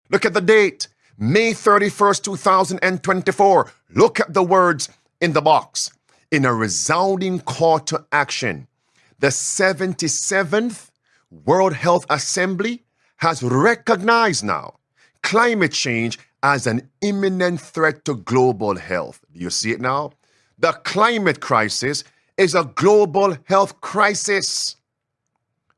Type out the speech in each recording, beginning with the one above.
Look at the date, May 31st, 2024. Look at the words in the box. In a resounding call to action, the 77th World Health Assembly has recognized now climate change as an imminent threat to global health. Do you see it now? The climate crisis is a global health crisis.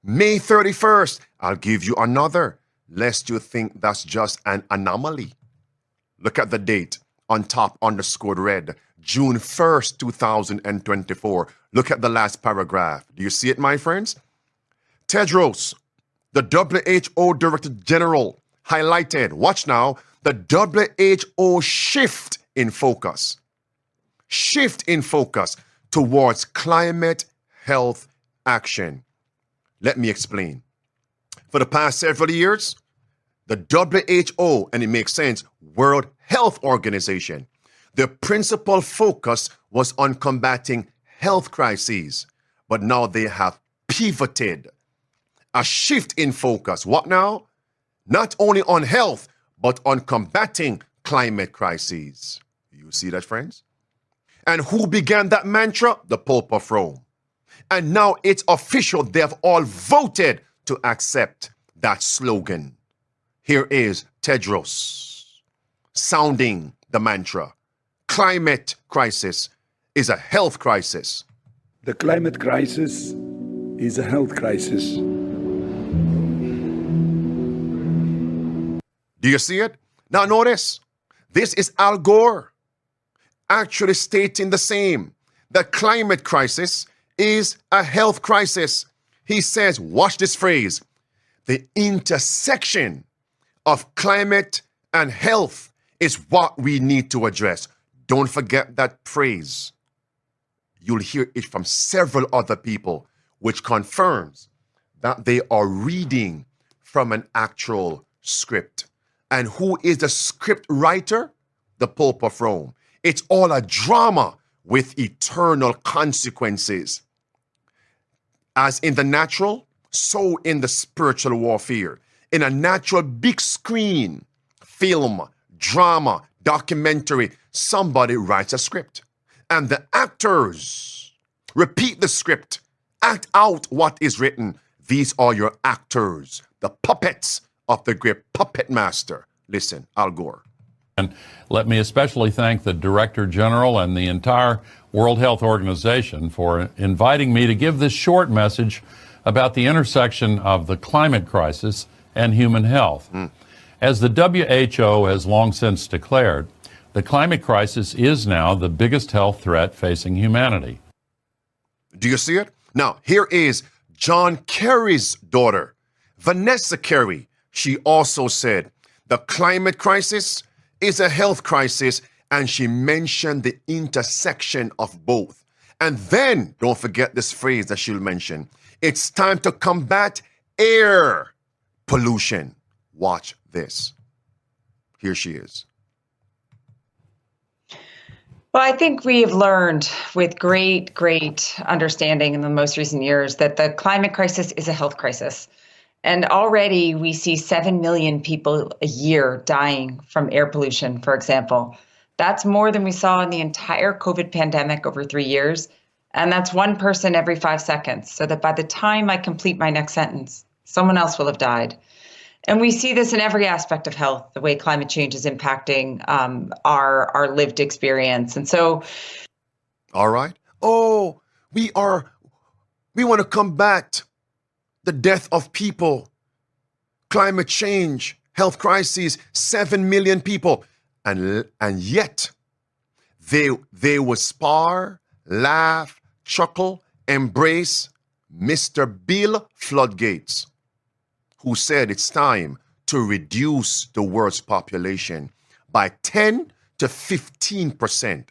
May 31st, I'll give you another, lest you think that's just an anomaly. Look at the date on top, underscored red, June 1st, 2024. Look at the last paragraph. Do you see it, my friends? Tedros, the WHO Director General, highlighted, watch now, the WHO shift in focus towards climate health action. Let me explain. For the past several years, the WHO, and it makes sense, World Health Organization, the principal focus was on combating health crises, but now they have pivoted. A shift in focus. What now? Not only on health, but on combating climate crises. You see that, friends? And who began that mantra? The Pope of Rome. And now it's official. They have all voted to accept that slogan. Here is Tedros sounding the mantra. Climate crisis is a health crisis. The climate crisis is a health crisis. Do you see it? Now notice, this is Al Gore actually stating the same. The climate crisis is a health crisis. He says, watch this phrase, the intersection of climate and health is what we need to address. Don't forget that phrase. You'll hear it from several other people, which confirms that they are reading from an actual script. And who is the script writer? The Pope of Rome. It's all a drama with eternal consequences. As in the natural, so in the spiritual warfare. In a natural big screen, film, drama, documentary, somebody writes a script. And the actors repeat the script, act out what is written. These are your actors, the puppets of the great puppet master. Listen, Al Gore. And let me especially thank the Director General and the entire World Health Organization for inviting me to give this short message about the intersection of the climate crisis and human health. As the WHO has long since declared, the climate crisis is now the biggest health threat facing humanity. Do you see it? Now, here is John Kerry's daughter, Vanessa Kerry. She also said, the climate crisis is a health crisis, and she mentioned the intersection of both. And then, don't forget this phrase that she'll mention, it's time to combat air pollution. Watch this. Here she is. Well, I think we have learned with great understanding in the most recent years that the climate crisis is a health crisis. And already we see 7 million people a year dying from air pollution, for example. That's more than we saw in the entire COVID pandemic over 3 years. And that's one person every 5 seconds, so that by the time I complete my next sentence, someone else will have died. And we see this in every aspect of health, the way climate change is impacting our lived experience. And so. All right. Oh, we want to combat the death of people, climate change, health crises, 7 million people. And yet they will spar, laugh, chuckle, embrace Mr. Bill Floodgates, who said it's time to reduce the world's population by 10 to 15%.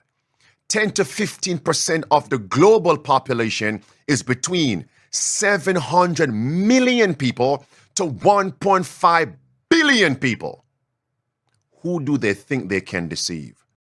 10 to 15% of the global population is between 700 million people to 1.5 billion people. Who do they think they can deceive?